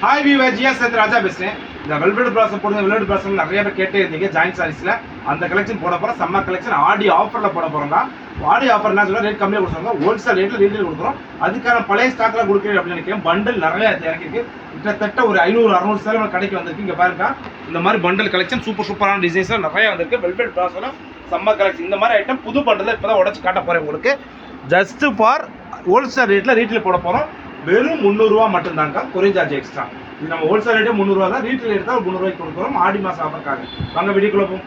Hi viewer, GS ராஜா பேசுகிறேன். இந்த velvet blossom போடுங்க, வெல்வெட் பிளாசம் நிறைய பேர் கேட்டே இருந்தீங்க. ஜாயின்ட் சாரீஸில் அந்த கலெக்ஷன் போட போகிறோம். செம்ம கலெக்ஷன் ஆடி ஆஃபரில் போட போகிறோம் தான். ஆடி ஆஃபர் என்ன சொல்லுங்கள், ரேட் கம்மியாக கொடுத்துருங்க. ஹோல்சேல் ரேட்டில் ரீட்டெயில் கொடுக்குறோம். அதுக்கான பழைய ஸ்டாக்கில் கொடுக்குறேன் அப்படின்னு நினைக்கிறேன். பண்டல் நிறைய இறக்கிருக்கு. கிட்டத்தட்ட ஒரு 500-600 சேலை கடைக்கு வந்திருக்கு. இங்கே பாருங்க, இந்த மாதிரி பண்டல் கலெக்ஷன் சூப்பரான டிசைன்ஸில் நிறைய வந்திருக்கு. வெல்வெட் பிளாஸில் செம்ம கலெக்ஷன். இந்த மாதிரி ஐட்டம் புது பண்டலில் இப்போ தான் உடச்சு காட்ட போகிறேன் உங்களுக்கு. ஜஸ்ட் ஃபார் ஹோல்சேல் ரேட்டில் ரீட்டெயில் போட போகிறோம். வெறும் 300 ரூபா மட்டும்தாங்க. Courier charge extra. இது நம்ம ஹோல்சேல் ரேட்டே 300 ரூபா தான். ரீட்டெயில் எடுத்தால் 300 ரூபாய்க்கு கொடுக்குறோம். ஆடி மாதம் ஆஃபருக்காக வாங்க வீடியோக்குள்ள போகும்.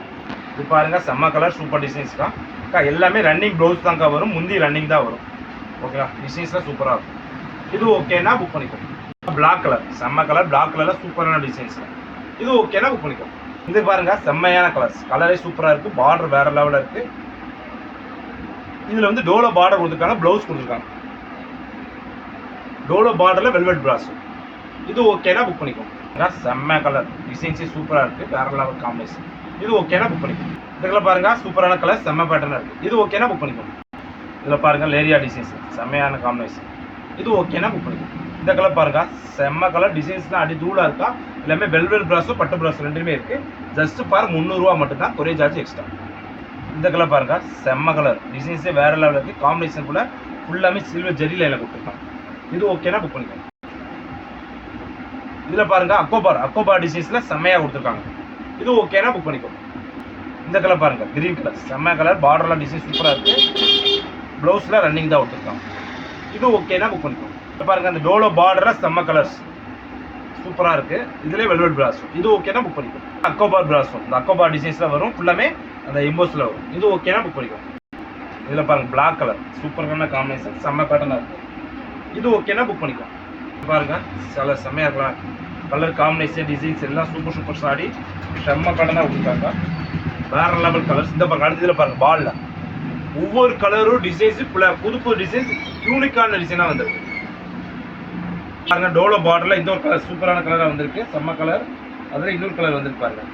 இது பாருங்க, செம்ம கலர் சூப்பர் டிசைன்ஸ்க்கா. எல்லாமே ரன்னிங் ப்ளவுஸ் தாங்க வரும். முந்தி ரன்னிங் தான் வரும். ஓகேவா? டிசைன்ஸ்லாம் சூப்பராக இருக்கும். இது ஓகேனா புக் பண்ணிக்கோங்க. பிளாக் கலர், செம்ம கலர், பிளாக் கலரில் சூப்பரான டிசைன்ஸ். இது ஓகேனா புக் பண்ணிக்கோங்க. இது பாருங்க, செம்மையான கலர்ஸ். கலரே சூப்பராக இருக்குது. பார்டர் வேற லெவலில் இருக்குது. இதில் வந்து டோலோ பார்டர் கொடுத்துருக்காங்க, ப்ளவுஸ் கொடுத்துருக்காங்க. டோலோ பார்டரில் வெல்வெட் பிராஸ். இது ஓகேனா புக் பண்ணிக்கோங்க. செம்ம கலர், டிசைன்ஸே சூப்பராக இருக்குது. வேற லெவல் காம்பினேஷன். இது ஓகேனா புக் பண்ணிக்கோங்க. இதில் பாருங்க, சூப்பரான கலர், செம்ம பேட்டர்னாக இருக்குது. இது ஓகேனா புக் பண்ணிக்கோங்க. இதில் பாருங்க, லேரியா டிசைன்ஸ், செம்மையான காம்பினேஷன். இது ஓகேனா புக் பண்ணிக்கோங்க. இந்த கலர் பாருங்க, செம்ம கலர், டிசைன்ஸ்லாம் அடி தூளாக இருக்கா. எல்லாமே வெல்வெட் பிராஸும் பட்டு பிராஸ் ரெண்டுமே இருக்குது. ஜஸ்ட் ஃபார் 300 ரூபா மட்டும்தான். Courier charge extra. இந்த கலர் பாருங்க, செம்ம கலர், டிசைன்ஸே வேற லெவலில் இருக்குது. காம்பினேஷன் கூட ஃபுல்லாமே சில்வர் ஜெரி லைனில் கொடுத்துருக்காங்க. இது ஓகேனா புக் பண்ணிக்கோங்க. இதில் பாருங்க, அக்கோபார் டிசைன்ஸில் செம்மையாக கொடுத்துருக்காங்க. இது ஓகேனா புக் பண்ணிக்கோங்க. இந்த கலர் பாருங்க, கிரீன் கலர், செம்ம கலர், பார்டர்லாம் டிசைன் சூப்பராக இருக்குது. ப்ளவுஸில் ரன்னிங் தான் கொடுத்துருக்காங்க. இது ஓகேனா புக் பண்ணிக்கோங்க. இப்போ பாருங்க, அந்த டோலோ பார்டரில் செம்ம கலர்ஸ் சூப்பராக இருக்குது. இதிலே வெல்வெட் பிராஸும். இது ஓகேனா புக் பண்ணிக்கோங்க. அக்கோபார் பிராஸும், இந்த அக்கோபார் டிசைன்ஸில் வரும். ஃபுல்லாமே அந்த எம்போஸில் வரும். இது ஓகேனா புக் பண்ணிக்கோங்க. இதில் பாருங்க, பிளாக் கலர், சூப்பரான காம்பினேஷன், செம்ம பேட்டர்னாக இருக்குது. இது ஓகேனா புக் பண்ணிக்கோங்க. பாருங்க, சில செம்மையாக இருக்கலாம். கலர் காம்பினேஷன், டிசைன்ஸ் எல்லாம் சூப்பர் சாடி செம்ம பேட்டர்னாக கொடுத்தாங்க. வேற லெவல் கலர்ஸ். இந்த பாருங்க, அடுத்ததில் பாருங்க, பாலில் ஒவ்வொரு கலரும் டிசைன்ஸு புது டிசைன்ஸ், யூனிக்கான டிசைனாக வந்திருக்கு. பாருங்க, டோலோ பார்டரில் இந்த ஒரு கலர் சூப்பரான கலராக வந்திருக்கு. செம்ம கலர். அதில் இன்னொரு கலர் வந்திருக்கு பாருங்க.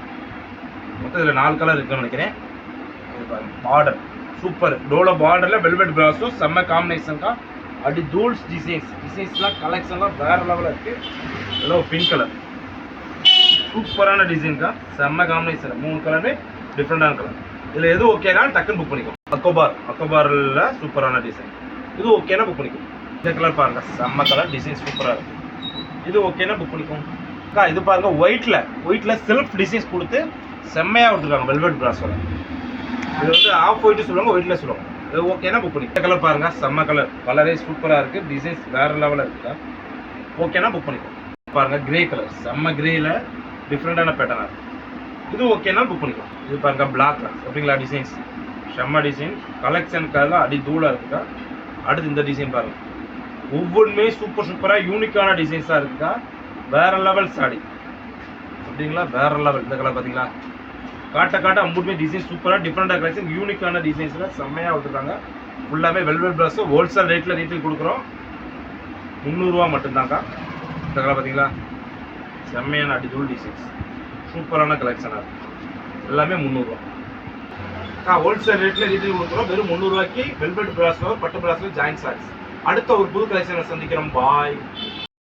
மொத்தம் இதில் 4 கலர் இருக்குன்னு நினைக்கிறேன். இது பாருங்க, பார்டர் சூப்பர். டோலோ பார்டரில் வெல்வெட் பிராஸும் செம்ம காம்பினேஷன் தான். அடி தூள்ஸ் டிசைன்ஸ்லாம் கலெக்ஷன்லாம் வேற லெவலில் இருக்குது. இதெல்லாம் பிங்க் கலர், சூப்பரான டிசைன் தான். செம்ம காம்பினேஷன். 3 கலருமே டிஃப்ரெண்டான கலர். இதில் எது ஓகேனா டக்குன்னு புக் பண்ணிக்கோ. அக்கோபாரில் சூப்பரான டிசைன். இது ஓகேனா புக் பண்ணிக்கோ. இந்த கலர் பாருங்க, செம்ம கலர், டிசைன் சூப்பராக இருக்குது. இது ஓகேனா புக் பண்ணிக்கோங்க. இது பாருங்க, ஒயிட்டில் செல்ஃப் டிசைன்ஸ் கொடுத்து செம்மையாக கொடுத்துருக்காங்க வெல்வெட் பிராஸோட. இது வந்து ஆஃப் ஒயிட்டு சொல்லுவாங்க, ஒயிட்டில் சொல்லுவாங்க. இது ஓகேனா புக் பண்ணி. இந்த கலர் பாருங்க, செம்ம கலர், கலரே சூப்பராக இருக்குது. டிசைன்ஸ் வேறு லெவலில் இருக்குதா. ஓகேனா புக் பண்ணிக்கோ. பாருங்க, கிரே கலர், செம்ம கிரேயில் டிஃப்ரெண்டான பேட்டர்னாக இருக்குது. இது ஓகேனா புக் பண்ணிக்கோ. இது பாருங்க, பிளாக் கலர், எப்படிங்களா டிசைன்ஸ், செம்ம டிசைன். கலெக்ஷனுக்காக அடி தூளாக இருக்குதா. அடுத்து இந்த டிசைன் பாருங்க, ஒவ்வொன்றுமே சூப்பராக யூனிக்கான டிசைன்ஸாக இருக்குதா. வேற லெவல் சாடி, அப்படிங்களா, வேற லெவல். இந்த கலர் பார்த்தீங்களா, காட்ட அம்புட்டுமே டிசைன் சூப்பராக டிஃப்ரெண்டாக கலெக்ஷன், யூனிக்கான டிசைன்ஸில் செம்மையாக விட்டுருக்காங்க. ஃபுல்லாமே வெல்வெட் பிராஸும் ஹோல்சேல் ரேட்டில் ரீட்டெயில் கொடுக்குறோம். 300 ரூபா மட்டும்தாங்க. இந்த கலர் பார்த்தீங்களா, செம்மையான அடிதூள் டிசைன்ஸ், சூப்பரான கலெக்ஷனாக இருக்குது. எல்லாமே 300 ரூபா. ஹோல்சேல் ரேட்டில் ரீட்டெயில் கொடுக்குறோம். வெறும் 300 ரூபாய்க்கு வெல்வெட் பிராஸில் பட்டு பிராஸில் ஜாயின்ட் சாரீஸ். அடுத்த ஒரு புது கலெக்ஷனை சந்திக்கிறோம். பாய்.